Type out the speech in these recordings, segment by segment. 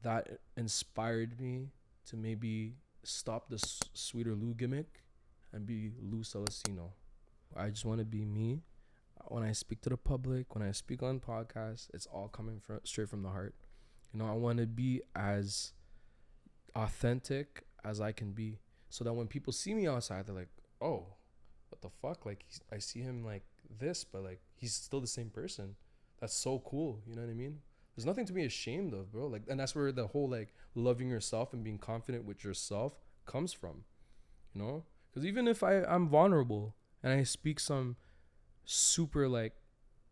that inspired me to maybe stop the sweeter Lou gimmick and be Lou Celestino. I just want to be me. When I speak to the public, when I speak on podcasts, it's all coming straight from the heart. I want to be as authentic as I can be, so that when people see me outside, they're like, "Oh, what the fuck?" Like I see him like this, but like he's still the same person. That's so cool. You know what I mean? There's nothing to be ashamed of, bro. Like, and that's where the whole like loving yourself and being confident with yourself comes from. Because even if I'm vulnerable and I speak some super like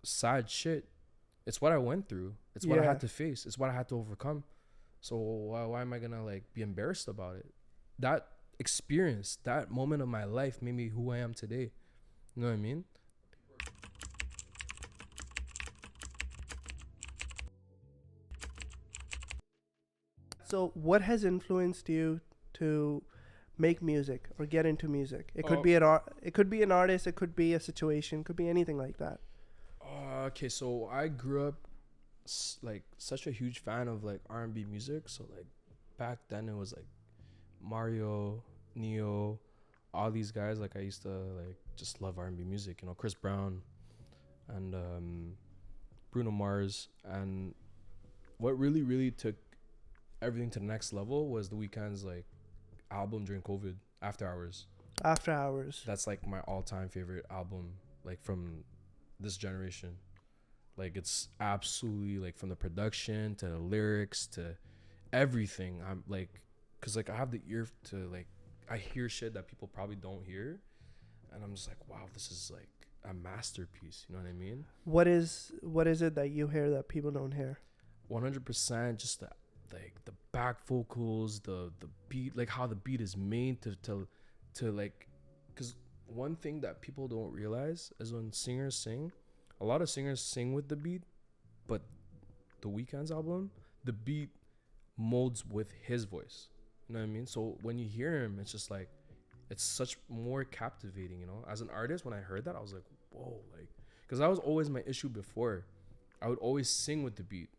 sad shit, it's what I went through. It's what I had to face. It's what I had to overcome. So why am I gonna like be embarrassed about it? That experience, that moment of my life made me who I am today. You know what I mean? So, what has influenced you to make music or get into music? It could be an art. It could be an artist. It could be a situation. Could be anything like that. Okay, so I grew up like such a huge fan of like R&B music. So like back then it was like Mario, Neo, all these guys. Like I used to like just love R&B music. Chris Brown and Bruno Mars. And what really, really took everything to the next level was the Weeknd's like album during COVID, After Hours. After Hours. That's like my all-time favorite album, like from this generation. Like it's absolutely like from the production to the lyrics to everything. I'm like, cause like I have the ear to like, I hear shit that people probably don't hear, and I'm just like, wow, this is like a masterpiece. You know what I mean? What is it that you hear that people don't hear? 100%. Just like the back vocals, the beat, like how the beat is made to like, cause one thing that people don't realize is when singers sing, a lot of singers sing with the beat, but the Weeknd's album, the beat molds with his voice. You know what I mean? So when you hear him, it's just like, it's such more captivating, As an artist, when I heard that, I was like, whoa, like, because that was always my issue before. I would always sing with the beat.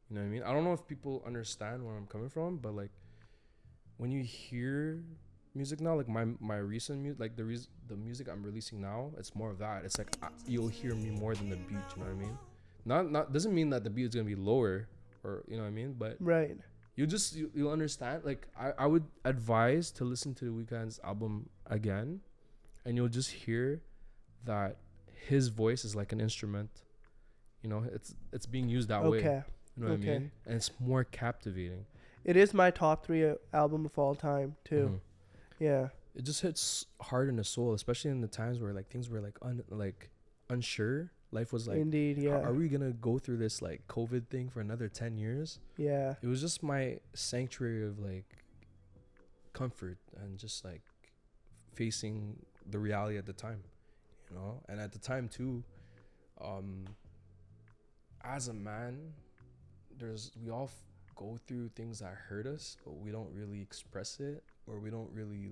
You know what I mean? I don't know if people understand where I'm coming from, but like when you hear music now, like my recent music, like the music I'm releasing now, it's more of that. It's like you'll hear me more than the beat. You know what I mean? Not doesn't mean that the beat is gonna be lower, or you know what I mean, but right. You'll understand. Like I would advise to listen to the Weeknd's album again, and you'll just hear that his voice is like an instrument. It's being used that way. Okay. You know what I mean? And it's more captivating. It is my top 3 album of all time too. Mm-hmm. Yeah. It just hits hard in the soul, especially in the times where like things were like unsure. Life was like, indeed, yeah. Are we gonna go through this like COVID thing for another 10 years? Yeah. It was just my sanctuary of like comfort and just like facing the reality at the time, And at the time too, as a man, we all go through things that hurt us, but we don't really express it, or we don't really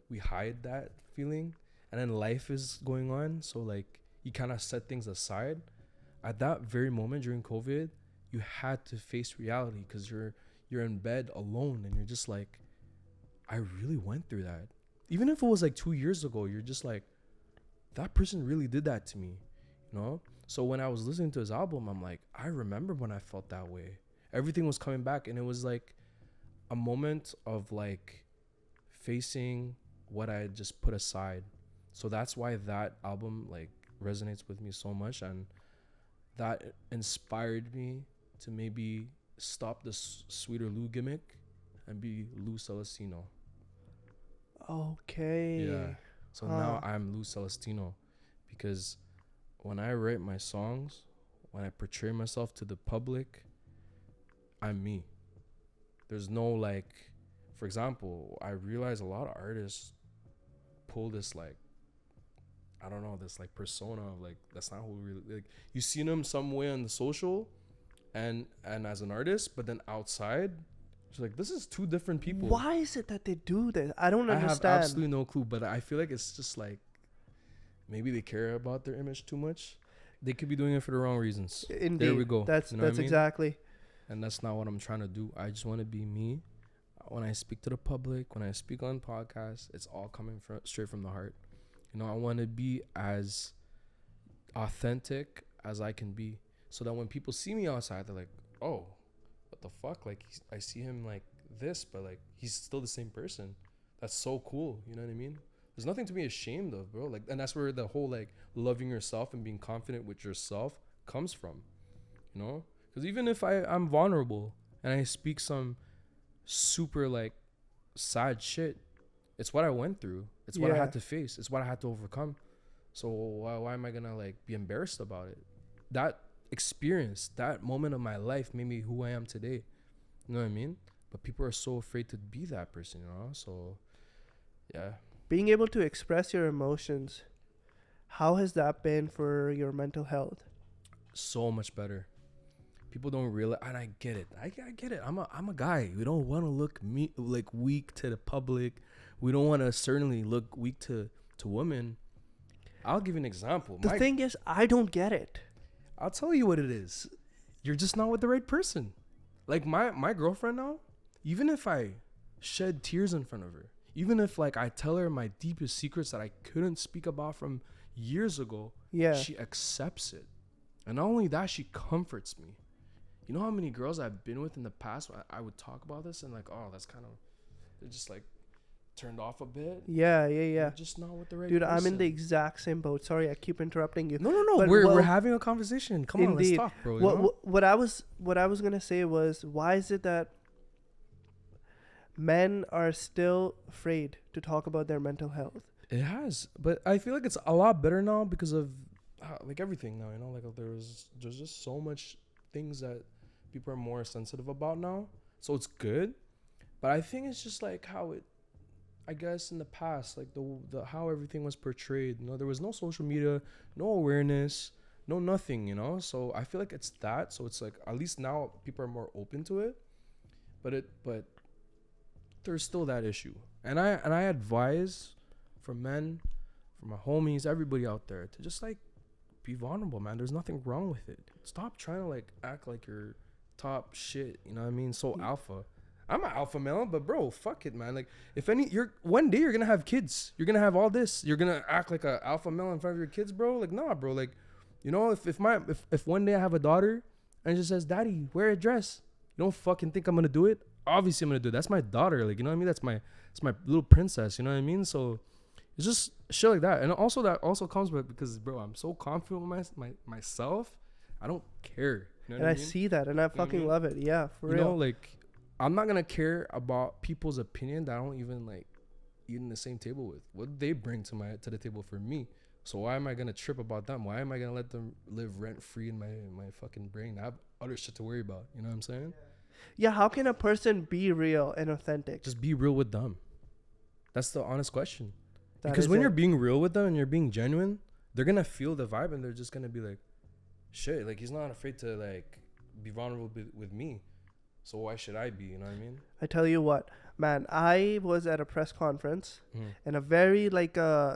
we hide that feeling, and then life is going on, so like you kind of set things aside. At that very moment during COVID, you had to face reality because you're in bed alone, and you're just like, I really went through that. Even if it was like 2 years ago, you're just like, that person really did that to me, So when I was listening to his album, I'm like, I remember when I felt that way. Everything was coming back, and it was like a moment of like facing what I had just put aside. So that's why that album like resonates with me so much, and that inspired me to maybe stop the sweeter Lou gimmick and be Lou Celestino. Okay. Yeah. So now I'm Lou Celestino, because when I write my songs, when I portray myself to the public, I'm me. There's no like, for example, I realize a lot of artists pull this like, I don't know, this like persona of like, that's not who really, like, you seen them some way on the social and as an artist, but then outside, it's like, this is two different people. Why is it that they do this? I don't understand. I have absolutely no clue, but I feel like it's just like, maybe they care about their image too much. They could be doing it for the wrong reasons. Indeed. There we go. That's exactly. and that's not what I'm trying to do. I just want to be me. When I speak to the public, when I speak on podcasts, it's all coming straight from the heart. You know, I want to be as authentic as I can be, so that when people see me outside, they're like, "Oh, what the fuck?" Like, I see him like this, but like he's still the same person. That's so cool. You know what I mean? There's nothing to be ashamed of, bro. Like, and that's where the whole like loving yourself and being confident with yourself comes from. You know, because even if I'm vulnerable and I speak some super like sad shit, it's what I went through. It's what I had to face. It's what I had to overcome. So why am I gonna like be embarrassed about it? That experience, that moment of my life made me who I am today. You know what I mean? But people are so afraid to be that person, you know? So yeah. Being able to express your emotions, how has that been for your mental health? So much better. People don't realize, and I get it. I get it. I'm a guy. We don't want to look like weak to the public. We don't want to certainly look weak to women. I'll give you an example. The thing is, I don't get it. I'll tell you what it is. You're just not with the right person. Like my girlfriend now, even if I shed tears in front of her, even if like I tell her my deepest secrets that I couldn't speak about from years ago, she accepts it. And not only that, she comforts me. You know how many girls I've been with in the past, I would talk about this and like, oh, that's kind of, they're just like turned off a bit. Yeah. You're just not with the right Dude, person. I'm in the exact same boat. Sorry, I keep interrupting you. No. We're having a conversation. Come on, let's talk, bro. What I was gonna say was, why is it that men are still afraid to talk about their mental health? It has, but I feel like it's a lot better now because of like everything now. You know, like there's just so much things that people are more sensitive about now, so it's good. But I think it's just like how it, I guess in the past, like the how everything was portrayed. You know, there was no social media, no awareness, no nothing. You know, so I feel like it's that. So it's like at least now people are more open to it, but there's still that issue. And I advise for men, for my homies, everybody out there to just like be vulnerable, man. There's nothing wrong with it. Stop trying to like act like you're top shit. You know what I mean? So alpha. I'm an alpha male, but bro, fuck it, man. Like if one day you're gonna have kids, you're gonna have all this. You're gonna act like a alpha male in front of your kids, bro. Like nah, bro. Like, you know, if one day I have a daughter and she says, "Daddy, wear a dress," you don't fucking think I'm gonna do it? Obviously I'm gonna do it. That's my daughter. Like, you know what I mean? That's my little princess. You know what I mean? So it's just shit like that. And also that also comes with, because bro, I'm so confident with myself. I don't care. You know and I mean? See that, and I fucking love it. Yeah, for real. You know, like I'm not gonna care about people's opinion that I don't even like eat in the same table with. What do they bring to the table for me? So why am I gonna trip about them? Why am I gonna let them live rent free in my fucking brain? I have other shit to worry about. You know what I'm saying? Yeah, how can a person be real and authentic? Just be real with them. That's the honest question. Because when you're being real with them and you're being genuine, they're gonna feel the vibe and they're just gonna be like, shit, like he's not afraid to like be vulnerable with me. So why should I be? You know what I mean? I tell you what, man, I was at a press conference and a very like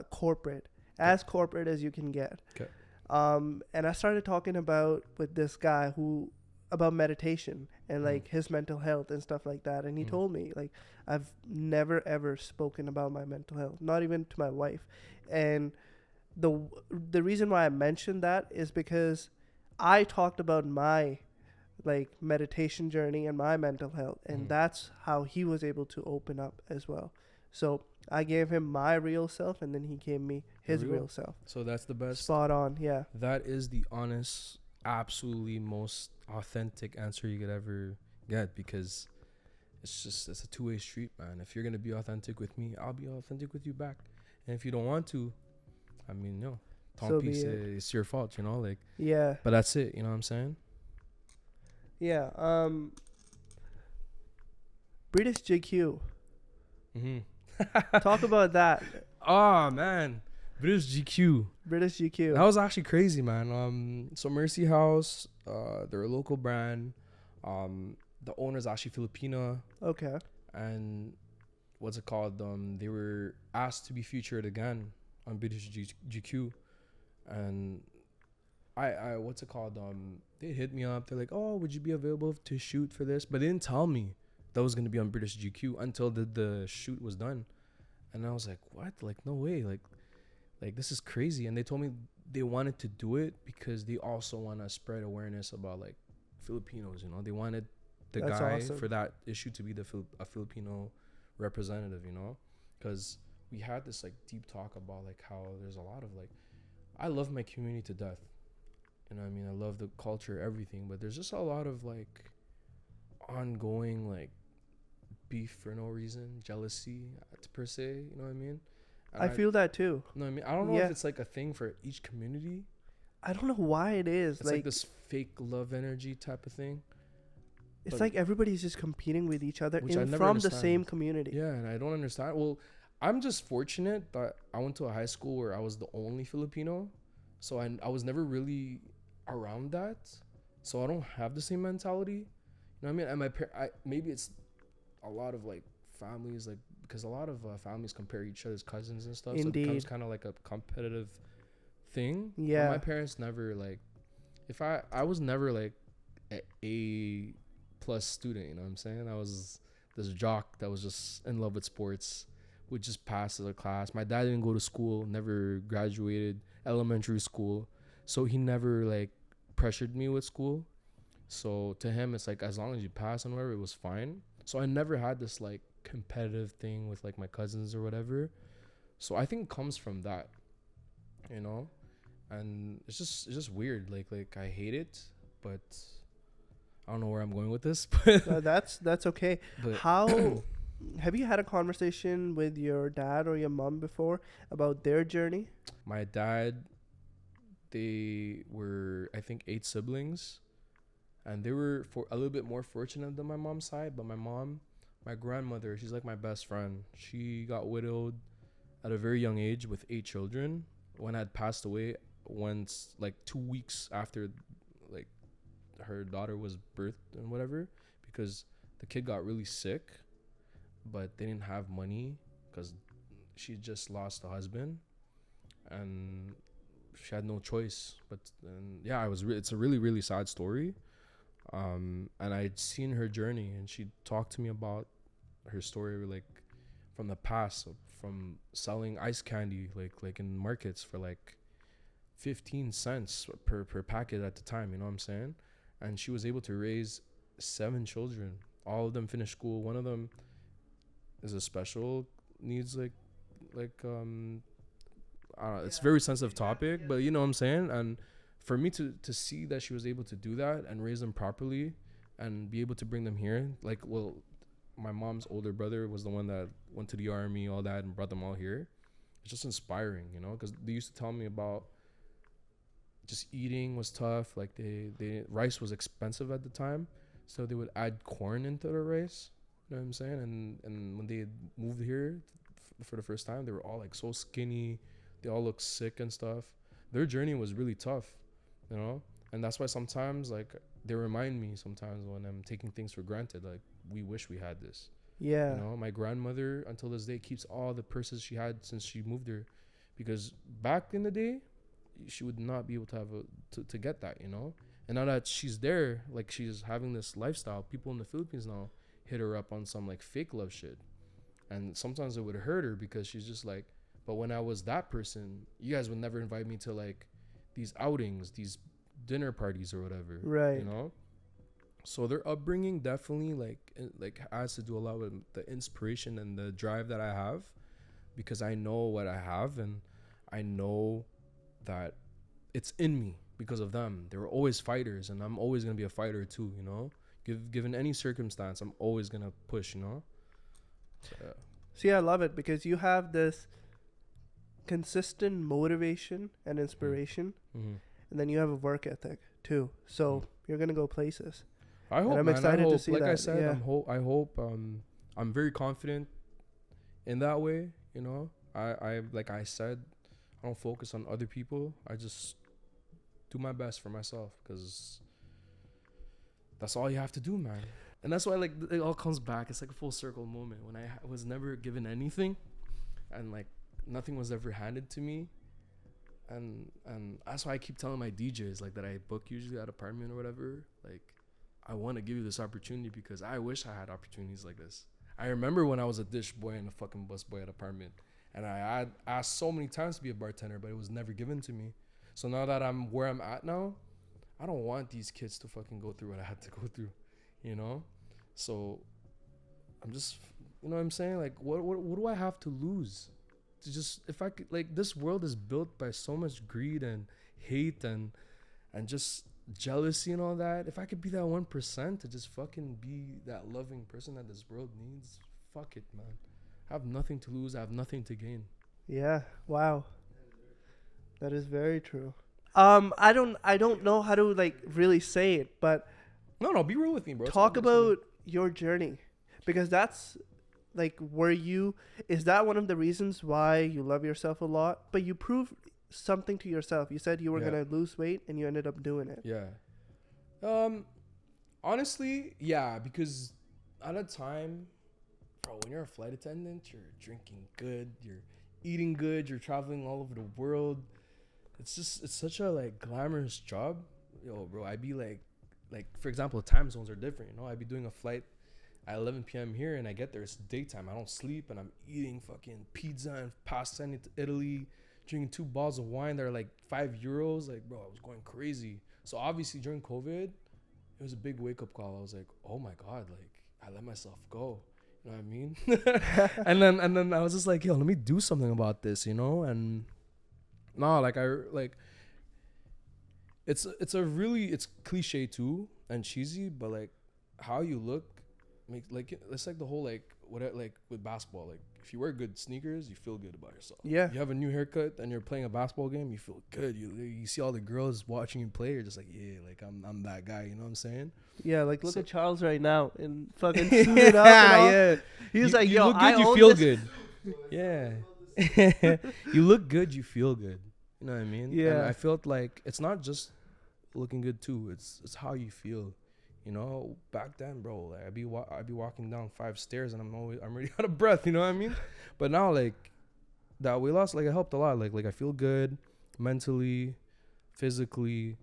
corporate, as corporate as you can get. Okay. And I started talking with this guy about meditation and like his mental health and stuff like that. And he told me like, I've never ever spoken about my mental health, not even to my wife. And the reason why I mentioned that is because I talked about my like meditation journey and my mental health, and that's how he was able to open up as well. So I gave him my real self, and then he gave me his real self. So that's the best. Spot on. Yeah, that is the honest, absolutely most authentic answer you could ever get, because it's a two-way street, man. If you're gonna be authentic with me, I'll be authentic with you back. And if you don't want to, I mean, no, tant pis, it's your fault, you know, like. Yeah. But that's it, you know what I'm saying? Yeah. British GQ. Talk about that. Oh man, British GQ. That was actually crazy, man. So Mercy House, they're a local brand. The owner's actually Filipino. Okay. And what's it called? They were asked to be featured again on British GQ, and I what's it called? they hit me up. They're like, oh, would you be available to shoot for this? But they didn't tell me that was gonna be on British GQ until the shoot was done. And I was like, what? Like, no way. Like this is crazy. And they told me they wanted to do it because they also want to spread awareness about like Filipinos. You know, they wanted the That's guy awesome. for that issue to be a Filipino representative. You know, because we had this like deep talk about like how there's a lot of like, I love my community to death. You know what I mean? I love the culture, everything, but there's just a lot of like ongoing like beef for no reason, jealousy per se. You know what I mean? And I feel that too. You know what I mean? I don't know if it's like a thing for each community. I don't know why it is. It's like this fake love energy type of thing. It's like everybody's just competing with each other from understand. the same community. Yeah, and I don't understand. Well, I'm just fortunate that I went to a high school where I was the only Filipino. So I was never really around that. So I don't have the same mentality. You know what I mean? And maybe it's a lot of like families, like because a lot of families compare each other's cousins and stuff. Indeed. So it becomes kind of like a competitive thing. Yeah. But my parents never like, if I was never like a plus student, you know what I'm saying? I was this jock that was just in love with sports, would just pass the class. My dad didn't go to school, never graduated elementary school, so he never like pressured me with school. So to him, it's like as long as you pass and whatever, it was fine. So I never had this like competitive thing with like my cousins or whatever. So I think it comes from that, you know, and it's just weird. Like I hate it, but I don't know where I'm going with this. But that's okay. But How have you had a conversation with your dad or your mom before about their journey? my dad, they were I think 8 siblings, and they were for a little bit more fortunate than my mom's side. But my grandmother, she's like my best friend. She got widowed at a very young age with 8 children. When I had passed away, once like 2 weeks after like her daughter was birthed and whatever, because the kid got really sick, but they didn't have money because she just lost a husband, and she had no choice. But yeah, it's a really really sad story. And I'd seen her journey, and she talked to me about her story, like from the past, from selling ice candy like in markets for like 15 cents per packet at the time, you know what I'm saying? And she was able to raise 7 children. All of them finished school. One of them is a special needs like I don't know, it's a very sensitive topic, but you know what I'm saying? And for me to see that she was able to do that and raise them properly and be able to bring them here, like, well, my mom's older brother was the one that went to the army, all that, and brought them all here. It's just inspiring, you know, because they used to tell me about just eating was tough. Like they rice was expensive at the time, so they would add corn into the rice. You know what I'm saying? And when they moved here for the first time, they were all like so skinny. They all looked sick and stuff. Their journey was really tough, you know? And that's why sometimes like they remind me sometimes when I'm taking things for granted, like we wish we had this. Yeah. You know, my grandmother until this day keeps all the purses she had since she moved here, because back in the day she would not be able to have to get that, you know? And now that she's there, like she's having this lifestyle, people in the Philippines now hit her up on some like fake love shit. And sometimes it would hurt her because she's just like, but when I was that person, you guys would never invite me to like these outings, these dinner parties or whatever. Right. You know? So their upbringing definitely like has to do a lot with the inspiration and the drive that I have, because I know what I have, and I know that it's in me because of them. They were always fighters, and I'm always gonna be a fighter too, you know? Given any circumstance, I'm always gonna push, you know? So, yeah. See, I love it because you have this consistent motivation and inspiration, Mm-hmm. and then you have a work ethic too. So you're gonna go places. I hope, and I'm man. excited I hope, to see like that. I said, Yeah. I hope I'm very confident in that way, you know? I like I said, I don't focus on other people. I just do my best for myself, because that's all you have to do, man. And that's why like it all comes back. It's like a full circle moment when I was never given anything, and like nothing was ever handed to me. And that's why I keep telling my DJs like that I book usually at apartment or whatever. Like, I want to give you this opportunity because I wish I had opportunities like this. I remember when I was a dish boy and a fucking bus boy at apartment, and I had asked so many times to be a bartender, but it was never given to me. So now that I'm where I'm at now, I don't want these kids to fucking go through what I had to go through, you know? So I'm just, you know what I'm saying? Like, what do I have to lose? To just, if I could, like, this world is built by so much greed and hate and just jealousy and all that. If I could be that 1% to just fucking be that loving person that this world needs, fuck it, man. I have nothing to lose. I have nothing to gain. Yeah. Wow. That is very true. I don't know how to like really say it, but no, be real with me, bro. Talk about your journey, because that's like is that one of the reasons why you love yourself a lot? But you proved something to yourself. You said you were gonna lose weight, and you ended up doing it. Yeah. Honestly, yeah, because at a time, bro, when you're a flight attendant, you're drinking good, you're eating good, you're traveling all over the world. It's such a like glamorous job. Yo, bro, I'd be like for example, time zones are different, you know? I'd be doing a flight at 11 p.m. here, and I get there, it's daytime. I don't sleep, and I'm eating fucking pizza and pasta in Italy, drinking 2 bottles of wine that are like €5. Like, bro, I was going crazy. So obviously during COVID, it was a big wake up call. I was like, oh my God, like I let myself go. You know what I mean? and then I was just like, yo, let me do something about this, you know? And no, like it's cliche too and cheesy, but like how you look makes like it's like the whole like with basketball, like if you wear good sneakers, you feel good about yourself. Yeah. You have a new haircut and you're playing a basketball game, you feel good. You see all the girls watching you play, you're just like, yeah, like I'm that guy. You know what I'm saying? Yeah, like look at Charles right now in fucking suited up. Yeah. He's like, yo, look good, you feel good. Yeah. You look good, you feel good. You know what I mean? Yeah. And I felt like it's not just looking good too. It's how you feel. You know, back then, bro, like I'd be walking down 5 stairs and I'm already out of breath. You know what I mean? But now, like that weight loss, like it helped a lot. Like I feel good mentally, physically,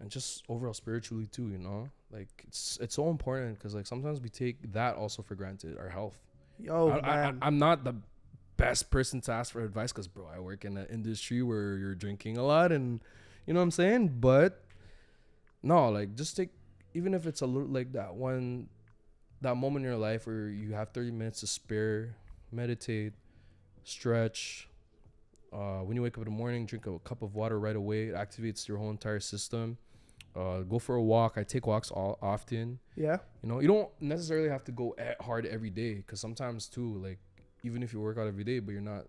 and just overall spiritually too. You know, like it's so important because like sometimes we take that also for granted, our health. Yo, man. I'm not the best person to ask for advice because, bro, I work in an industry where you're drinking a lot, and you know what I'm saying. But no, like just take, even if it's a little like that moment in your life where you have 30 minutes to spare, meditate, stretch. When you wake up in the morning, drink a cup of water right away. It activates your whole entire system. Go for a walk. I take walks often. Yeah. You know, you don't necessarily have to go hard every day because sometimes too, like even if you work out every day, but you're not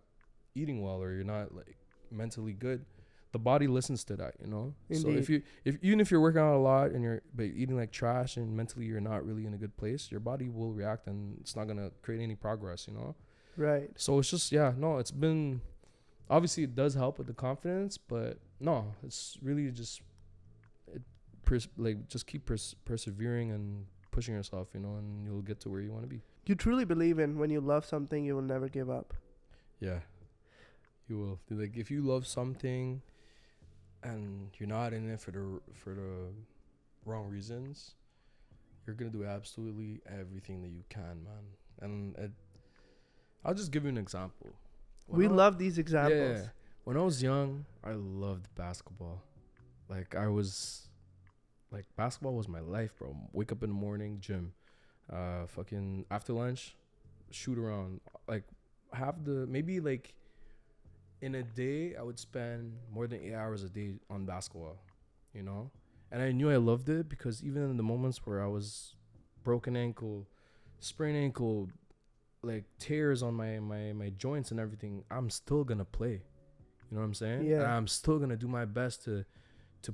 eating well or you're not like mentally good, the body listens to that, you know? Indeed. So even if you're working out a lot and you're eating like trash and mentally you're not really in a good place, your body will react and it's not going to create any progress, you know? Right. So it's just, it's been, obviously it does help with the confidence, but no, it's really just, just keep persevering and pushing yourself, you know, and you'll get to where you want to be. You truly believe in when you love something, you will never give up. Yeah, you will. Like if you love something and you're not in it for the wrong reasons, you're gonna do absolutely everything that you can, man. And I'll just give you an example. We love these examples. Yeah. When I was young, I loved basketball. Like basketball was my life, bro. Wake up in the morning, gym. Fucking after lunch, shoot around. Like maybe like in a day, I would spend more than 8 hours a day on basketball, you know? And I knew I loved it because even in the moments where I was broken ankle, sprained ankle, like tears on my joints and everything, I'm still gonna play. You know what I'm saying? Yeah. And I'm still gonna do my best to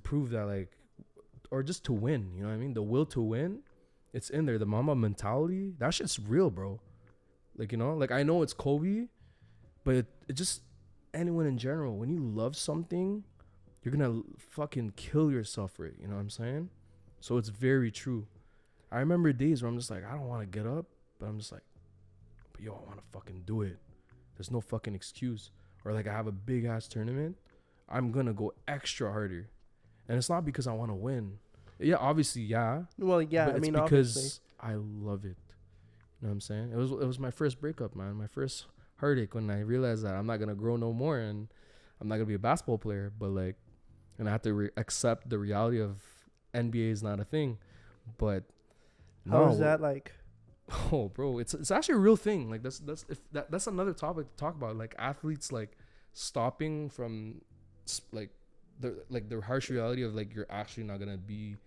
prove that, like, or just to win. You know what I mean? The will to win, it's in there. The mama mentality, that shit's real, bro. Like, you know, like I know it's Kobe, but it just, anyone in general, when you love something, you're gonna fucking kill yourself for it. You know what I'm saying? So it's very true. I remember days where I'm just like, I don't want to get up, but I'm just like, but yo, I want to fucking do it. There's no fucking excuse. Or like I have a big ass tournament, I'm gonna go extra harder, and it's not because I want to win. Yeah, obviously, yeah. Well, yeah, But I it's mean, because obviously. I love it. You know what I'm saying? It was my first breakup, man. My first heartache when I realized that I'm not gonna grow no more and I'm not gonna be a basketball player. But like, and I have to accept the reality of NBA is not a thing. But How is no, that like? oh, bro, it's actually a real thing. Like that's another topic to talk about. Like athletes like stopping from like the harsh reality of like you're actually not gonna be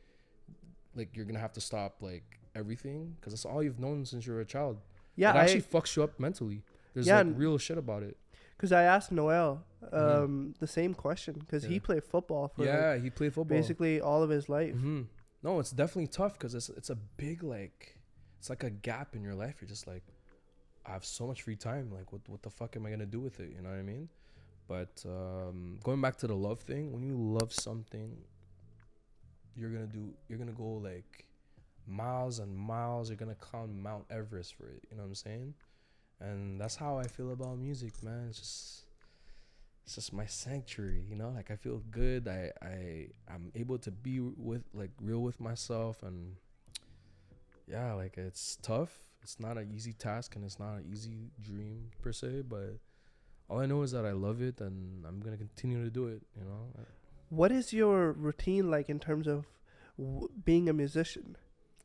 like you're gonna have to stop like everything because that's all you've known since you were a child. Yeah, It actually fucks you up mentally. There's like real shit about it. because I asked Noel the same question because he Yeah. played football for He played football basically all of his life. No, it's definitely tough because it's a big like it's like a gap in your life. You're just like, I have so much free time. Like, what the fuck am I gonna do with it? You know what I mean? But going back to the love thing, when you love something, you're gonna go like miles and miles. You're gonna climb Mount Everest for it. You know what I'm saying? And that's how I feel about music, man. It's just my sanctuary, you know. Like I feel good. I'm able to be with like real with myself, and yeah, like it's tough. It's not an easy task, and it's not an easy dream per se. But all I know is that I love it, and I'm gonna continue to do it. You know. What is your routine like in terms of being a musician?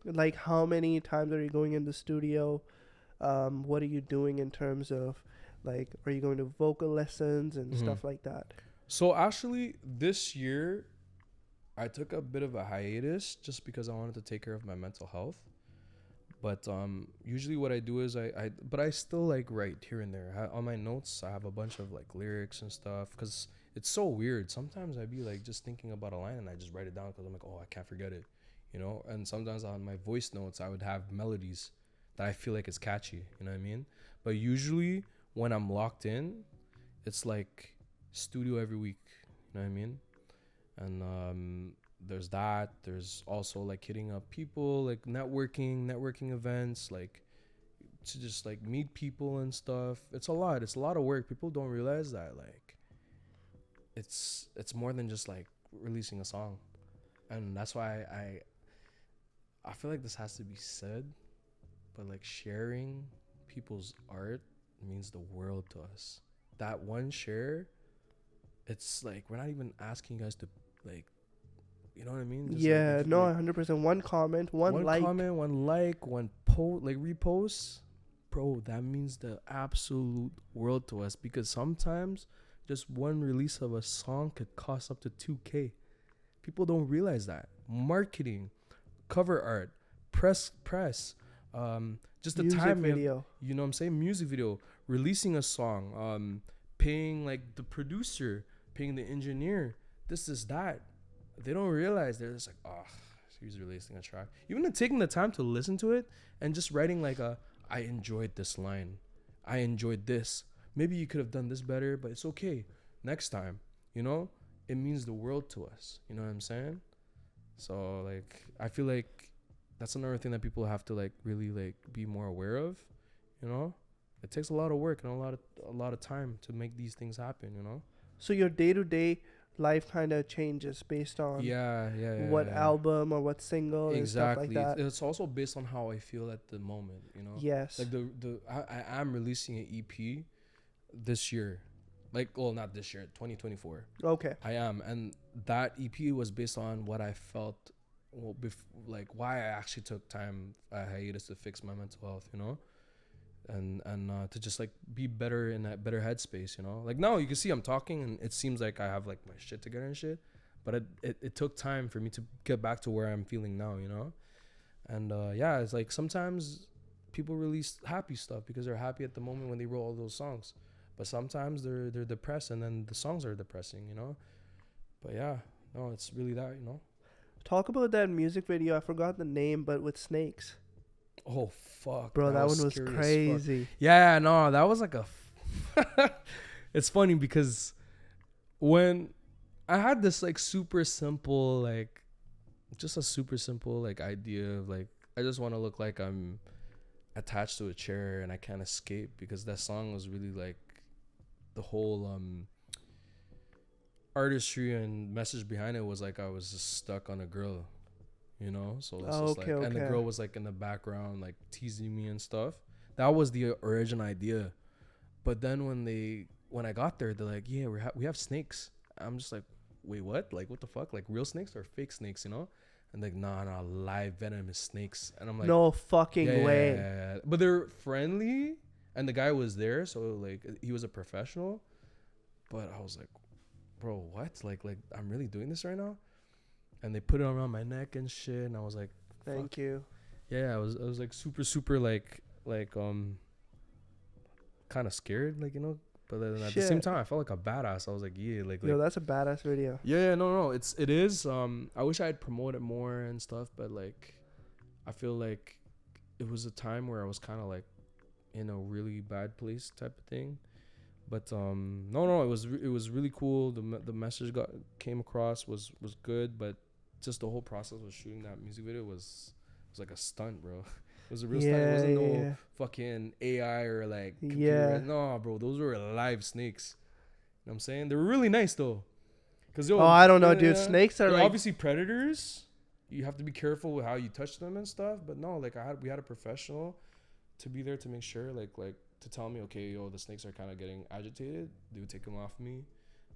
Like, how many times are you going in the studio? What are you doing in terms of, like, are you going to vocal lessons and stuff like that? So actually, this year, I took a bit of a hiatus just because I wanted to take care of my mental health. But usually what I do is but I still like write here and there. On my notes, I have a bunch of like lyrics and stuff because it's so weird. Sometimes I'd be like just thinking about a line and I just write it down because I'm like, oh, I can't forget it, you know. And sometimes on my voice notes, I would have melodies that I feel like it's catchy, you know what I mean? But usually when I'm locked in, it's like studio every week, you know what I mean? And there's that. There's also like hitting up people, like networking events, like to just like meet people and stuff. It's a lot of work. People don't realize that like it's more than just like releasing a song. And that's why I feel like this has to be said, but like sharing people's art means the world to us. That one share, it's like we're not even asking you guys to like, you know what I mean? Just Yeah, like, no, like 100%. One comment, one like. comment, one like, one post, like repost, bro. That means the absolute world to us because sometimes just one release of a song could cost up to 2K. People don't realize that. Marketing, cover art, press, just the Music time video. you know what I'm saying? Music video, releasing a song, paying like the producer, paying the engineer, this is that. They don't realize. They're just like, oh, he's releasing a track. Even taking the time to listen to it and just writing like I enjoyed this line. I enjoyed this. Maybe you could have done this better, but it's okay. Next time, you know, it means the world to us. You know what I'm saying? So like, I feel like that's another thing that people have to like really like be more aware of. You know, it takes a lot of work and a lot of time to make these things happen. You know. So your day-to-day life kind of changes based on what album or what single and stuff like that. It's also based on how I feel at the moment, you know. Yes. Like I am releasing an EP this year, like not this year, 2024. Okay. I am, and that EP was based on what I felt. Well, like why I actually took time hiatus to fix my mental health, you know. And to just like be better in that better headspace, you know. Like now you can see I'm talking and it seems like I have like my shit together and shit, but it took time for me to get back to where I'm feeling now, you know. And yeah, it's like sometimes people release happy stuff because they're happy at the moment when they wrote all those songs, but sometimes they're depressed and then the songs are depressing, you know. But yeah, no, it's really that, you know. Talk about that music video. I forgot the name, but with snakes. Oh fuck, bro, that one was crazy. Yeah, no, that was like it's funny because when I had this like super simple like just a super simple like idea of like I just want to look like I'm attached to a chair and I can't escape, because that song was really like the whole artistry and message behind it was like I was just stuck on a girl, you know. So it's Oh, just okay, like, and the okay. girl was like in the background, like teasing me and stuff. That was the original idea. But then when I got there, they're like, yeah, we have snakes. I'm just like, wait, what? Like, what the fuck? Like real snakes or fake snakes, you know? And like, nah, live venomous snakes. And I'm like, No fucking yeah, way. yeah, yeah, yeah. But they're friendly, and the guy was there, so like he was a professional. But I was like, bro, what? Like I'm really doing this right now? And they put it around my neck and shit, and I was like, Thank you. yeah, I was like super like kind of scared, like, you know. But then at the same Shit. time, I felt like a badass. I was like, yeah, Yo, that's a badass video. yeah, no, it is. I wish I'd promote it more and stuff, but like, I feel like it was a time where I was kind of like in a really bad place type of thing. But no, it was really cool. The message came across was good, but just the whole process of shooting that music video was like a stunt, bro. It was a real stunt. It wasn't no fucking AI or like computer. No, bro, those were live snakes. You know what I'm saying? They were really nice though. Cause I don't know, dude. Snakes are like obviously predators. You have to be careful with how you touch them and stuff. But no, like we had a professional to be there to make sure, like to tell me, okay, yo, the snakes are kind of getting agitated. They would take them off me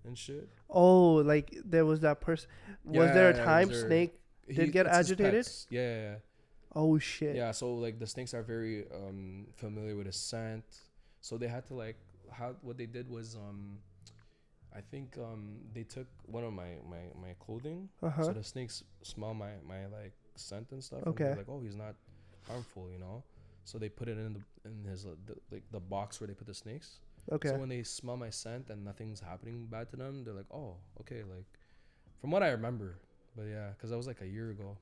and shit. Oh, like there was that person. Was there a time Snake did get agitated? Yeah. Oh shit. Yeah, so like the snakes are very familiar with a scent. So they had to like what they did was I think they took one of my clothing. So the snakes smell my like scent and stuff. Okay. And they're like, oh, he's not harmful, you know. So they put it in his the box where they put the snakes. Okay. So when they smell my scent and nothing's happening bad to them, they're like, oh, okay, like from what I remember. But yeah, because that was like a year ago.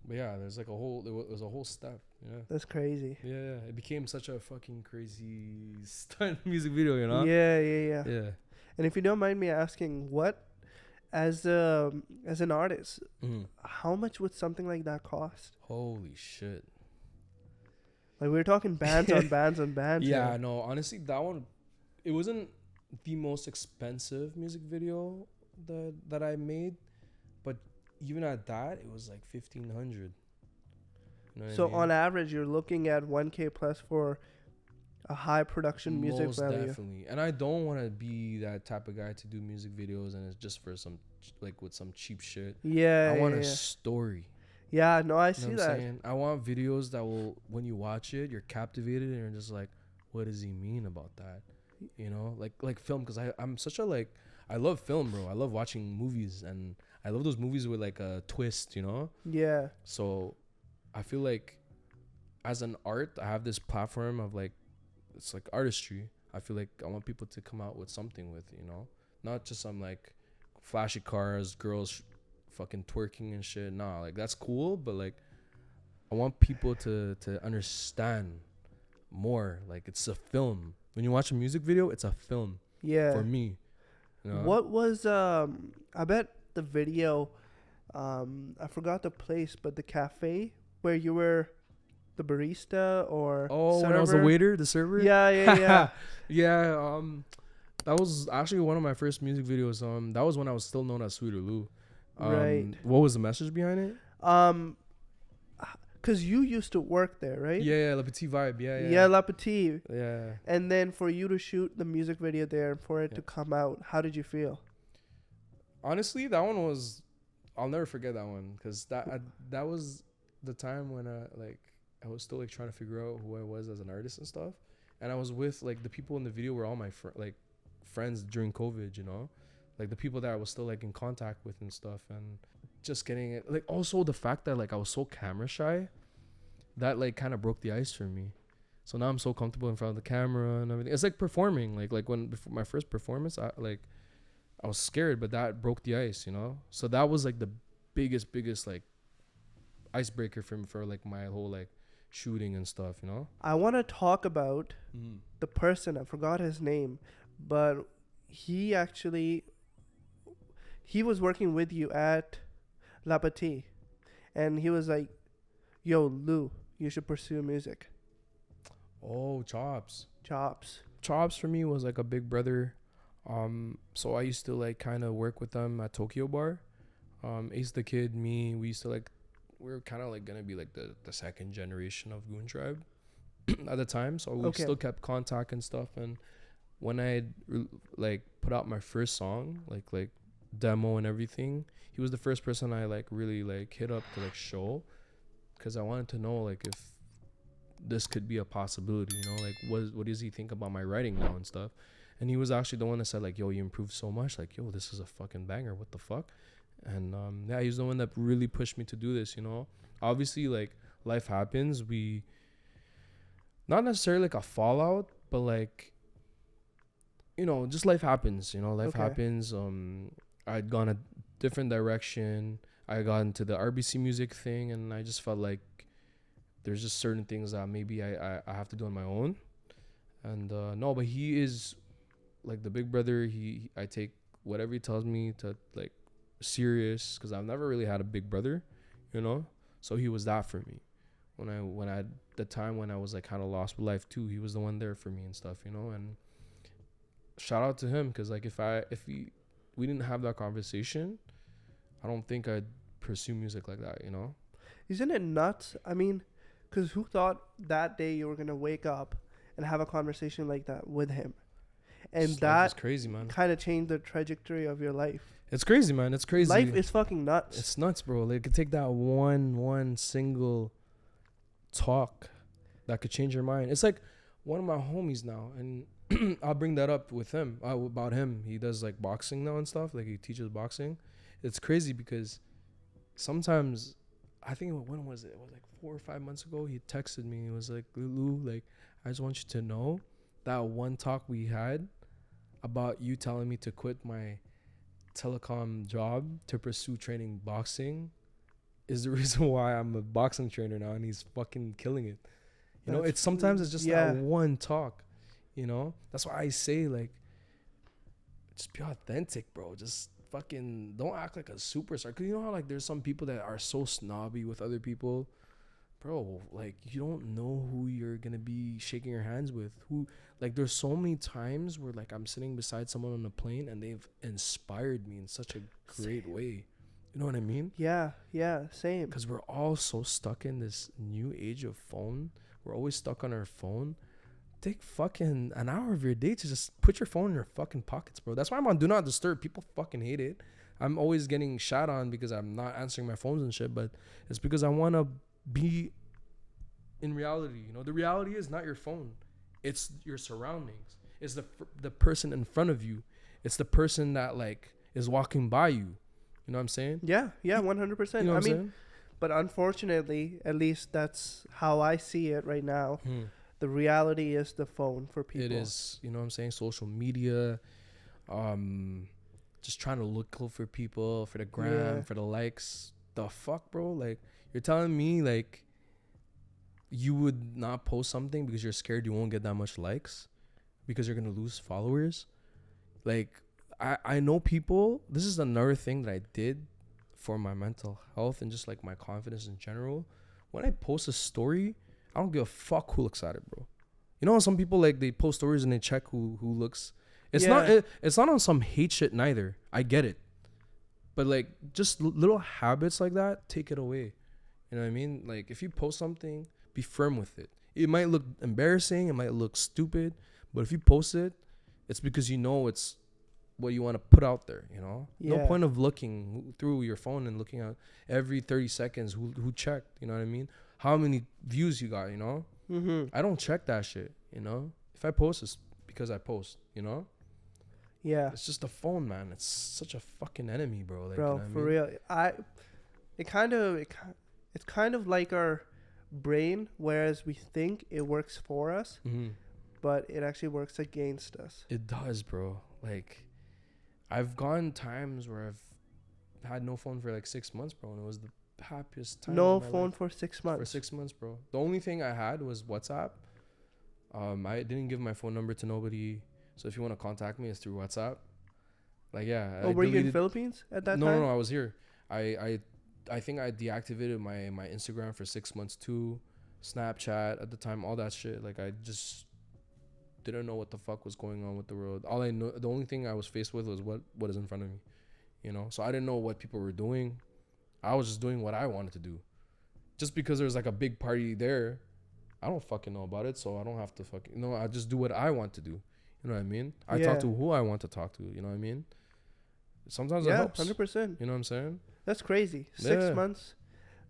But yeah, there's like there was a whole step. Yeah. That's crazy. Yeah, it became such a fucking crazy stunt music video, you know? Yeah. Yeah. And if you don't mind me asking, what, as an artist, how much would something like that cost? Holy shit. Like, we're talking bands on bands on bands. Yeah, no, honestly, that one, it wasn't the most expensive music video that I made, but even at that, it was like 1,500. You know so I mean? On average, you're looking at 1K plus for a high production music Most value. definitely. And I don't want to be that type of guy to do music videos and it's just for some like with some cheap shit. Yeah. I want a story. Yeah, no, I You see know what that. I'm saying? I want videos that will, when you watch it, you're captivated and you're just like, what does he mean about that? You know, like film, because I'm such a like, I love film, bro. I love watching movies and I love those movies with like a twist, you know? Yeah. So I feel like as an art, I have this platform of like, it's like artistry. I feel like I want people to come out with something with, you know? Not just some like flashy cars, girls fucking twerking and shit. Nah, like that's cool, but like I want people to understand more. Like it's a film. When you watch a music video, it's a film. Yeah. For me. You know? What was I bet the video I forgot the place, but the cafe where you were the barista or server? When I was the waiter, the server? Yeah. Yeah, that was actually one of my first music videos. That was when I was still known as Sweeter Lou. Right. What was the message behind it? Cause you used to work there, right? Yeah, La Petite vibe. Yeah, La Petite. Yeah. And then for you to shoot the music video there and for it to come out, how did you feel? Honestly, that one was, I'll never forget that one, because that was the time when I was still like trying to figure out who I was as an artist and stuff, and I was with like the people in the video were all my friends during COVID, you know, like the people that I was still like in contact with and stuff, and just getting it, like also the fact that like I was so camera shy, that like kind of broke the ice for me. So now I'm so comfortable in front of the camera and everything. It's like performing, like when before my first performance, I was scared, but that broke the ice, you know. So that was like the biggest like icebreaker for me for like my whole like shooting and stuff, you know. I want to talk about the person. I forgot his name, but he was working with you at La Petite, and he was like, yo, Lou, you should pursue music. Oh, Chops Chops for me was like a big brother. So I used to like kind of work with them at Tokyo Bar. Ace the Kid, me, we used to like, we were kind of like gonna be like the second generation of Goon Tribe at the time. So we still kept contact and stuff. And when I like put out my first song, like demo and everything, he was the first person I like really like hit up to like show, because I wanted to know like if this could be a possibility, you know, like what does he think about my writing now and stuff. And he was actually the one that said like, yo, you improved so much, like, yo, this is a fucking banger, what the fuck. And yeah, he's the one that really pushed me to do this, you know. Obviously, like, life happens, we not necessarily like a fallout, but like, you know, just life happens, you know. Life happens. I'd gone a different direction. I got into the RBC music thing, and I just felt like there's just certain things that maybe I have to do on my own. And no, but he is like the big brother. I take whatever he tells me to like serious, because I've never really had a big brother, you know. So he was that for me when I the time when I was like kind of lost with life too. He was the one there for me and stuff, you know. And shout out to him, because like if we didn't have that conversation, I don't think I'd pursue music like that, you know. Isn't it nuts? I mean, because who thought that day you were gonna wake up and have a conversation like that with him, and that crazy, man. Kind of changed the trajectory of your life. It's crazy, man. It's crazy. Life is fucking nuts. It's nuts, bro. Like, it could take that one single talk that could change your mind. It's like one of my homies now, and I'll bring that up with him about him. He does like boxing now and stuff. Like, he teaches boxing. It's crazy because sometimes, I think, when was it? It was like 4 or 5 months ago. He texted me. He was like, Lulu, like, I just want you to know that one talk we had about you telling me to quit my telecom job to pursue training boxing is the reason why I'm a boxing trainer now, and he's fucking killing it. You know, it's sometimes it's just that one talk, you know. That's why I say, like, just be authentic, bro. Just fucking don't act like a superstar. Cause you know how like there's some people that are so snobby with other people, bro. Like, you don't know who you're gonna be shaking your hands with. Who, like, there's so many times where like I'm sitting beside someone on a plane and they've inspired me in such a great way. You know what I mean? Yeah, same. Because we're all so stuck in this new age of phone. We're always stuck on our phone. Take fucking an hour of your day to just put your phone in your fucking pockets, bro. That's why I'm on Do Not Disturb. People fucking hate it. I'm always getting shot on because I'm not answering my phones and shit, but it's because I want to be in reality. You know, the reality is not your phone. It's your surroundings. It's the person in front of you. It's the person that like is walking by you. You know what I'm saying? Yeah, 100%. You know what I'm saying? But unfortunately, at least that's how I see it right now. The reality is the phone for people. It is, you know what I'm saying? Social media, just trying to look cool for people, for the gram, for the likes. The fuck, bro? Like, you're telling me, like, you would not post something because you're scared you won't get that much likes because you're going to lose followers? Like, I know people, this is another thing that I did for my mental health and just, like, my confidence in general. When I post a story, I don't give a fuck who looks at it, bro. You know how some people, like, they post stories and they check who looks. It's not on some hate shit neither. I get it. But, like, just little habits like that, take it away. You know what I mean? Like, if you post something, be firm with it. It might look embarrassing. It might look stupid. But if you post it, it's because you know it's what you want to put out there, you know? Yeah. No point of looking through your phone and looking at every 30 seconds who checked, you know what I mean? How many views you got, you know? I don't check that shit, you know? If I post, it's because I post, you know? Yeah. It's just the phone, man. It's such a fucking enemy, bro. Like, bro, you know for real. It's kind of like our brain, whereas we think it works for us, but it actually works against us. It does, bro. Like, I've gone times where I've had no phone for like 6 months, bro, and it was the happiest time. No phone for 6 months. For 6 months, bro. The only thing I had was WhatsApp. I didn't give my phone number to nobody, so if you want to contact me, it's through WhatsApp. Like, yeah. Oh, were you in the Philippines at that time? No, I was here. I think I deactivated my Instagram for 6 months too, Snapchat at the time, all that shit. Like, I just didn't know what the fuck was going on with the world. All I know, the only thing I was faced with was what is in front of me, you know. So I didn't know what people were doing. I was just doing what I wanted to do. Just because there's like a big party there, I don't fucking know about it, so I don't have to fucking, you know, I just do what I want to do. You know what I mean? I talk to who I want to talk to, you know what I mean? Sometimes it helps. 100%. You know what I'm saying? That's crazy. 6 months,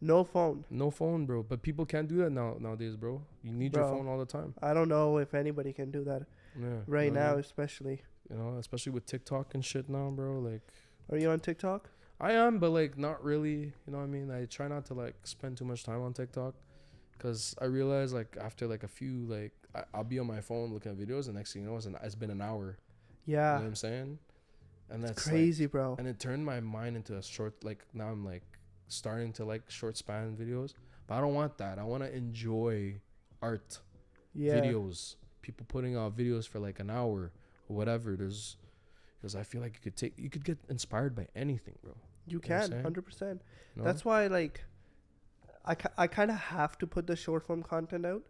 no phone. No phone, bro. But people can't do that nowadays, bro. You need your phone all the time. I don't know if anybody can do that right now, especially. You know, especially with TikTok and shit now, bro. Like, are you on TikTok? I am, but like not really. You know what I mean? I try not to like spend too much time on TikTok, because I realize like after like a few, like I'll be on my phone looking at videos, and next thing you know, it's been an hour. Yeah. You know what I'm saying? And that's crazy, like, bro. And it turned my mind into a short, like now I'm like starting to like short span videos, but I don't want that. I want to enjoy art videos, people putting out videos for like an hour or whatever. Because I feel like you could get inspired by anything, bro. You can 100%. That's why like I kind of have to put the short form content out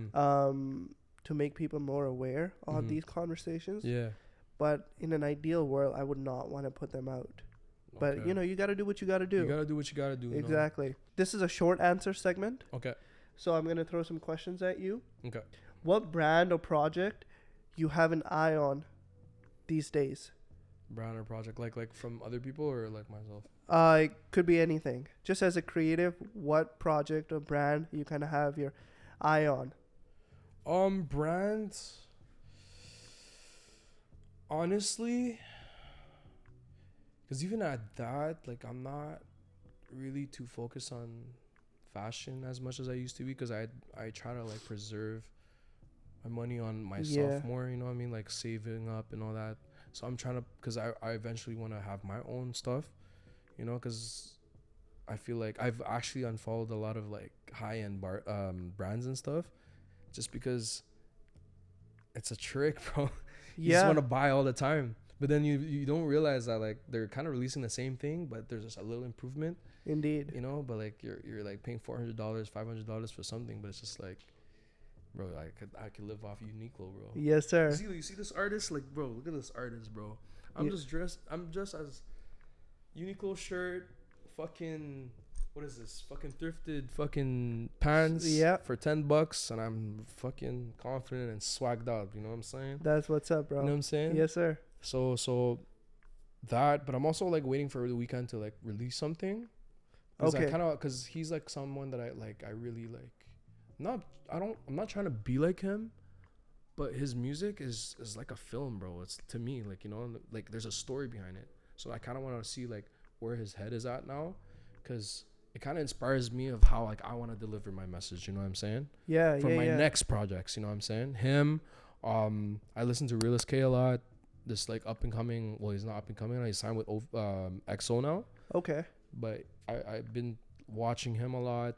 to make people more aware of these conversations. Yeah. But in an ideal world, I would not want to put them out. But, you know, you got to do what you got to do. You got to do what you got to do. Exactly. No? This is a short answer segment. Okay. So I'm going to throw some questions at you. Okay. What brand or project you have an eye on these days? Brand or project? Like from other people or like myself? It could be anything. Just as a creative, what project or brand you kind of have your eye on? Brands... Honestly, because even at that, like I'm not really too focused on fashion as much as I used to be, because I try to like preserve my money on myself more, you know what I mean, like saving up and all that. So I'm trying to, because I eventually want to have my own stuff, you know, because I feel like I've actually unfollowed a lot of like high-end brands and stuff, just because it's a trick, bro. You just want to buy all the time, but then you don't realize that like they're kind of releasing the same thing, but there's just a little improvement. Indeed. You know, but like you're like paying $400, $500 for something, but it's just like, bro, I could live off Uniqlo, bro. Yes, sir. You see this artist, like, bro, look at this artist, bro. I'm just dressed as Uniqlo shirt, fucking. What is this? Fucking thrifted fucking pants for $10, and I'm fucking confident and swagged out. You know what I'm saying? That's what's up, bro. You know what I'm saying? Yes, sir. So that, but I'm also like waiting for the weekend to like release something. Okay. Because he's like someone that I really like. I'm not trying to be like him, but his music is like a film, bro. It's, to me, like, you know, like there's a story behind it. So I kind of want to see like where his head is at now, because it kind of inspires me of how like I want to deliver my message, you know what I'm saying? Yeah, for my next projects, you know what I'm saying? Him, I listen to Realist K a lot. This like up and coming, well, he's not up and coming. He signed with EXO now. Okay. But I've been watching him a lot.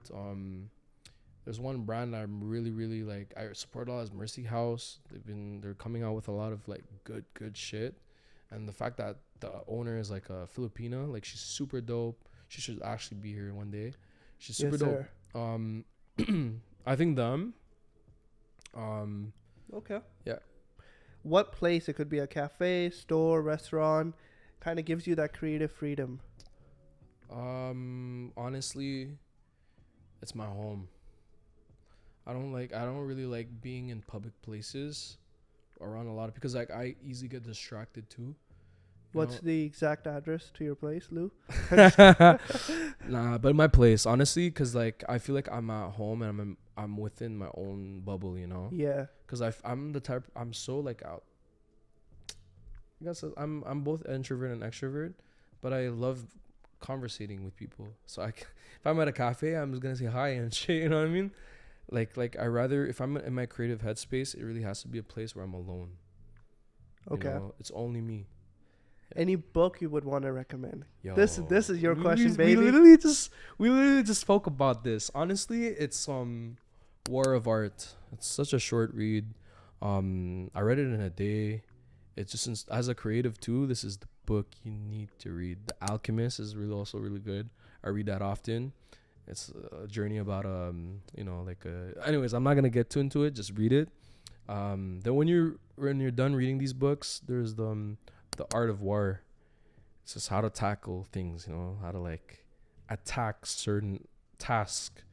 There's one brand I'm really, really like. I support a lot, is Mercy House. They're coming out with a lot of like good shit, and the fact that the owner is like a Filipino, like she's super dope. She should actually be here one day. She's super dope. I think them. Okay. Yeah. What place? It could be a cafe, store, restaurant. Kind of gives you that creative freedom. Honestly, it's my home. I don't really like being in public places around a lot of, because like I easily get distracted too. What's the exact address to your place, Lou? Nah, but my place, honestly, because like I feel like I'm at home and I'm within my own bubble, you know. Yeah. Because I'm the type, I'm so like out. I guess I'm both introvert and extrovert, but I love conversating with people. So if I'm at a cafe, I'm just gonna say hi and shit. You know what I mean? Like I rather, if I'm in my creative headspace, it really has to be a place where I'm alone. Okay. You know? It's only me. Any book you would want to recommend? Yo, this is your question, baby. We literally just spoke about this. Honestly, it's War of Art. It's such a short read. I read it in a day. It's just, as a creative too, this is the book you need to read. The Alchemist is also really good. I read that often. It's a journey about anyways, I'm not gonna get too into it. Just read it. Then when you're done reading these books, there's the art of war. It's just how to tackle things, how to like attack certain tasks.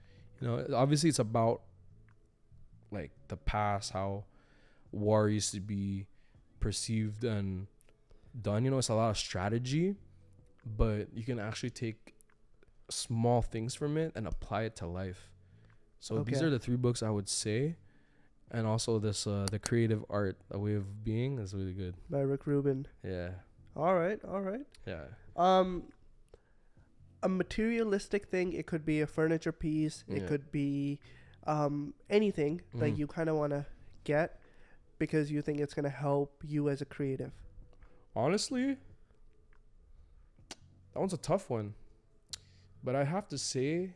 Obviously it's about like the past, how war used to be perceived and done. It's a lot of strategy, but you can actually take small things from it and apply it to life. So these are the 3 books I would say. And also this The Creative Art, A Way of Being, is really good. By Rick Rubin. Yeah. All right. Yeah. A materialistic thing, it could be a furniture piece, it could be anything that you kind of want to get because you think it's going to help you as a creative. Honestly, that one's a tough one. But I have to say,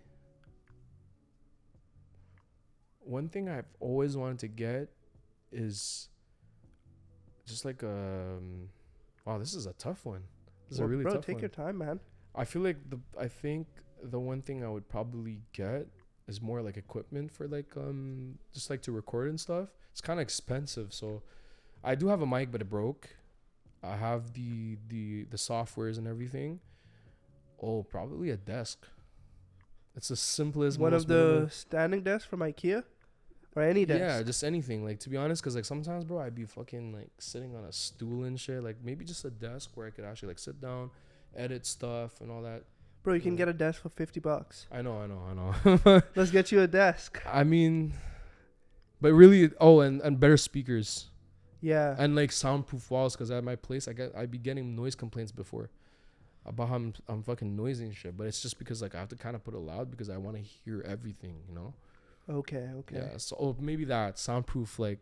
one thing I've always wanted to get is just like wow, this is a tough one. This is a really tough one. Bro, take your time, man. I feel like I think the one thing I would probably get is more like equipment for like just like to record and stuff. It's kind of expensive, so I do have a mic, but it broke. I have the softwares and everything. Oh, probably a desk. It's the simplest. One of the standing desks from IKEA, or any desk. Yeah, just anything. Like, to be honest, because like sometimes, bro, I'd be fucking like sitting on a stool and shit. Like maybe just a desk where I could actually like sit down, edit stuff and all that. Bro, you can get a desk for $50. I know. Let's get you a desk. I mean, but really, and better speakers. Yeah. And like soundproof walls, because at my place I'd be getting noise complaints before about how I'm fucking noisy and shit. But it's just because like I have to kind of put it loud because I want to hear everything, Okay. Yeah. So maybe that soundproof like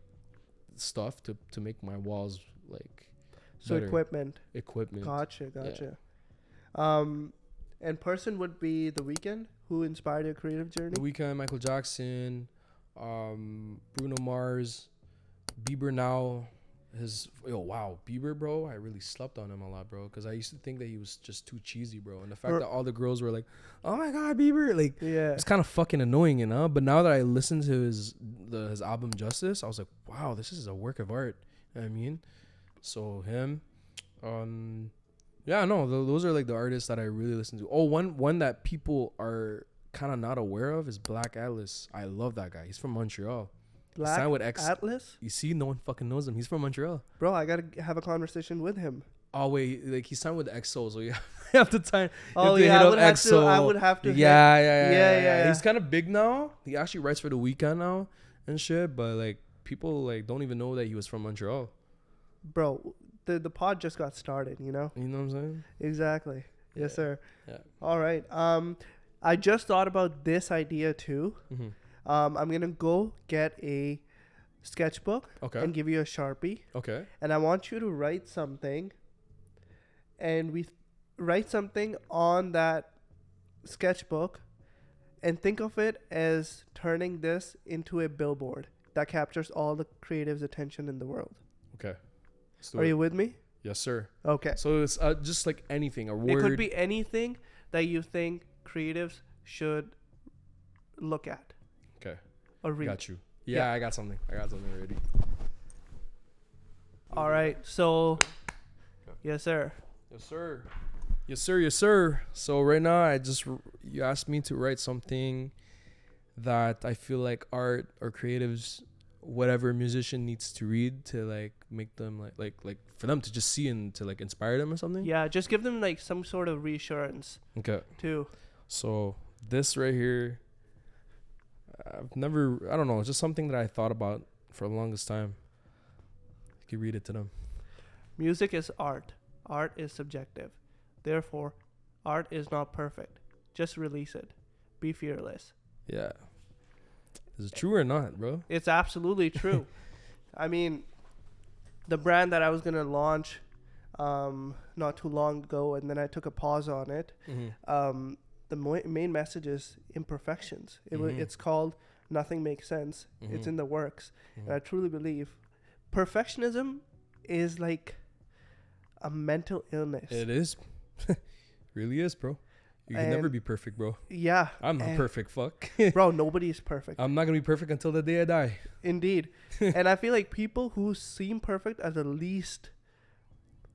stuff to make my walls like. So better. equipment. Gotcha. Yeah. And person would be The Weeknd, who inspired your creative journey. The Weeknd, Michael Jackson, Bruno Mars, Bieber now. Bieber, bro. I really slept on him a lot, bro, because I used to think that he was just too cheesy, bro. And the fact that all the girls were like, "Oh my God, Bieber!" Like, it's kind of fucking annoying, But now that I listened to his album Justice, I was like, wow, this is a work of art. You know what I mean? So him, those are like the artists that I really listen to. Oh, one that people are kind of not aware of is Black Atlas. I love that guy. He's from Montreal. Black Atlas? You see, no one fucking knows him. He's from Montreal. Bro, I gotta have a conversation with him. Oh wait, like he signed with EXO, so you have to time. Oh yeah, I would have to. Yeah. He's kind of big now. He actually writes for The Weeknd now and shit. But like people like don't even know that he was from Montreal. Bro, the pod just got started. You know. You know what I'm saying? Exactly. Yeah. Yes, sir. Yeah. All right. I just thought about this idea too. Mm-hmm. I'm gonna go get a sketchbook and give you a Sharpie. Okay. And I want you to write something. And we write something on that sketchbook and think of it as turning this into a billboard that captures all the creatives' attention in the world. Okay. Are you with me? Yes, sir. Okay. So it's just like anything, a word. It could be anything that you think creatives should look at. Okay. Or read. Got you. Yeah, I got something ready. All right. So, yes, sir. Yes, sir. So right now, you asked me to write something that I feel like art or creatives, whatever musician needs to read to like make them like for them to just see and to like inspire them or something. Yeah, just give them like some sort of reassurance. Okay. Too. So this right here, I don't know, it's just something that I thought about for the longest time. You can read it to them. Music is art. Art is subjective. Therefore, art is not perfect. Just release it. Be fearless. Yeah. Is it true or not, bro? It's absolutely true. I mean, the brand that I was going to launch not too long ago, and then I took a pause on it, the main message is imperfections. It's called Nothing Makes Sense. It's in the works. And I truly believe perfectionism is like a mental illness. It is. Really is, bro. You can never be perfect, bro. Yeah. I'm not perfect, fuck. Bro, nobody's perfect. I'm not going to be perfect until the day I die. Indeed. And I feel like people who seem perfect are the least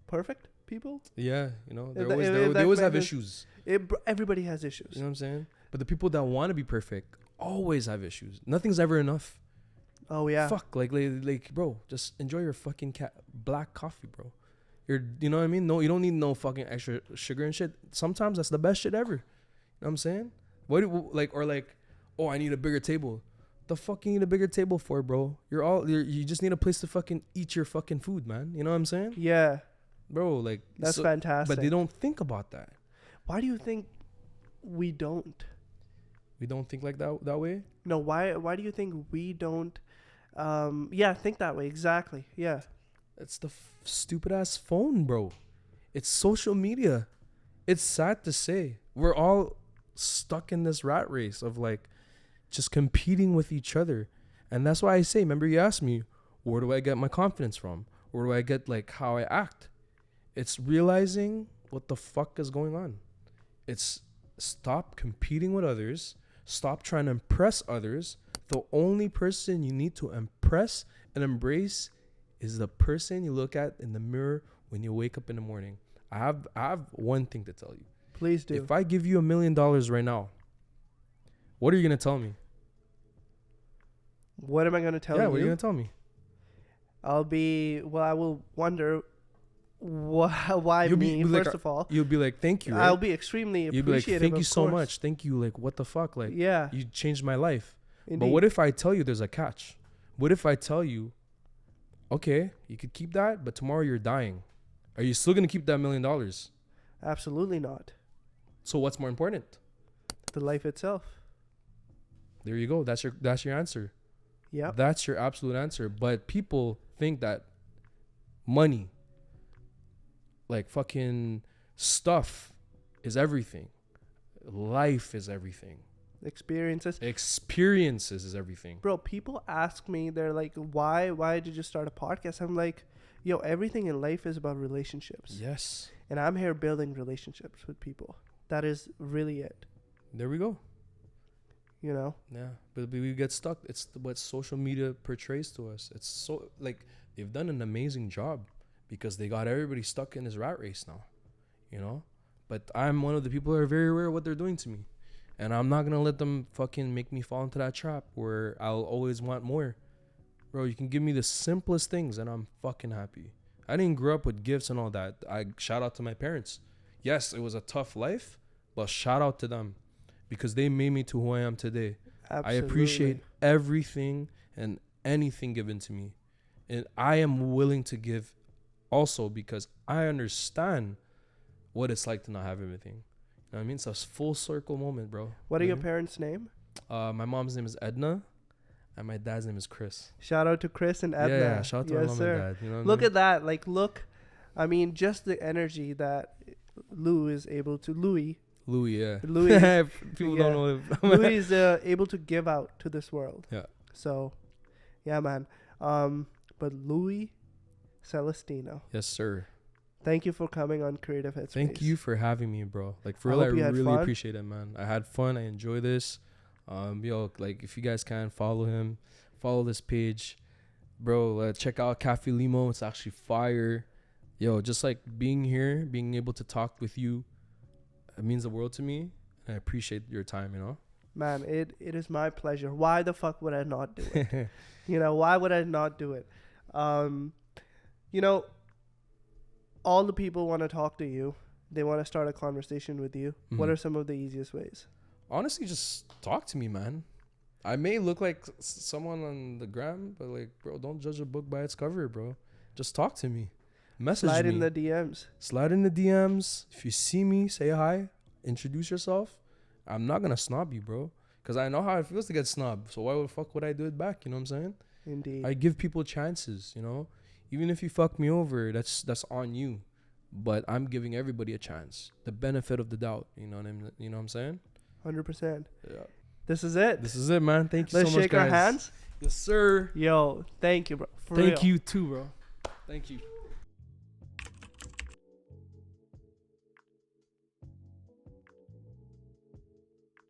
perfect people. Yeah, you know, they always have issues. Everybody has issues. You know what I'm saying? But the people that want to be perfect always have issues. Nothing's ever enough. Oh, yeah. Fuck, like, bro, just enjoy your fucking black coffee, bro. You know what I mean? No, you don't need no fucking extra sugar and shit. Sometimes that's the best shit ever. You know what I'm saying? Oh, I need a bigger table. The fuck you need a bigger table for, bro? You just need a place to fucking eat your fucking food, man. You know what I'm saying? Yeah. Bro, like. That's fantastic. But they don't think about that. Why do you think we don't? We don't think like that way? No, why do you think we don't think that way? Exactly. Yeah. It's the stupid ass phone, bro. It's social media. It's sad to say. We're all stuck in this rat race of like just competing with each other. And that's why I say, remember you asked me, where do I get my confidence from? Where do I get like how I act? It's realizing what the fuck is going on. It's stop competing with others. Stop trying to impress others. The only person you need to impress and embrace is the person you look at in the mirror when you wake up in the morning. I have one thing to tell you. Please do. If I give you $1 million right now, what are you going to tell me? What am I going to tell you? Yeah, what are you going to tell me? I will wonder why me, first of all. You'll be like, thank you, right? I'll be extremely appreciative. You'll be like, thank you so much. Thank you. Like, what the fuck? Like, yeah. You changed my life. Indeed. But what if I tell you there's a catch? What if I tell you, okay, you could keep that, but tomorrow you're dying. Are you still going to keep that $1 million? Absolutely not. So what's more important? The life itself. There you go. That's your answer. Yeah. That's your absolute answer. But people think that money, like fucking stuff, is everything. Life is everything. Experiences is everything. Bro, people ask me, they're like, why did you start a podcast? I'm like, yo, everything in life is about relationships. Yes. And I'm here building relationships with people. That is really it. There we go. You know? Yeah. But we get stuck. It's what social media portrays to us. It's so, like, they've done an amazing job because they got everybody stuck in this rat race now. You know? But I'm one of the people who are very aware of what they're doing to me. And I'm not going to let them fucking make me fall into that trap where I'll always want more. Bro, you can give me the simplest things and I'm fucking happy. I didn't grow up with gifts and all that. I shout out to my parents. Yes, it was a tough life, but shout out to them because they made me to who I am today. Absolutely. I appreciate everything and anything given to me. And I am willing to give also because I understand what it's like to not have everything. You know what I mean? It's a full circle moment, bro. What are your parents' name? My mom's name is Edna, and my dad's name is Chris. Shout out to Chris and Edna. Yeah, shout out to my mom and dad. You know look at that. Like, look. I mean, just the energy that Louis is able to... Louis, yeah. People don't know. Louis is able to give out to this world. Yeah. So, yeah, man. But Louis Celestino. Yes, sir. Thank you for coming on Creative Headspace. Thank you for having me, bro. Like, for real, I really appreciate it, man. I had fun. I enjoy this. Like, if you guys can, follow this page. Bro, check out Cafe Limo. It's actually fire. Yo, just, like, being here, being able to talk with you, it means the world to me. And I appreciate your time, you know? Man, it is my pleasure. Why the fuck would I not do it? Why would I not do it? All the people want to talk to you. They want to start a conversation with you. Mm-hmm. What are some of the easiest ways? Honestly, just talk to me, man. I may look like someone on the gram, but, like, bro, don't judge a book by its cover, bro. Just talk to me. Message me. Slide in the DMs. Slide in the DMs. If you see me, say hi. Introduce yourself. I'm not going to snob you, bro. Because I know how it feels to get snobbed. So why the fuck would I do it back? You know what I'm saying? Indeed. I give people chances, you know? Even if you fuck me over, that's on you. But I'm giving everybody a chance. The benefit of the doubt. You know what I'm saying? 100%. Yeah. This is it. This is it, man. Thank you so much, guys. Let's shake our hands. Yes, sir. Yo, thank you, bro. Thank you too, bro. Thank you.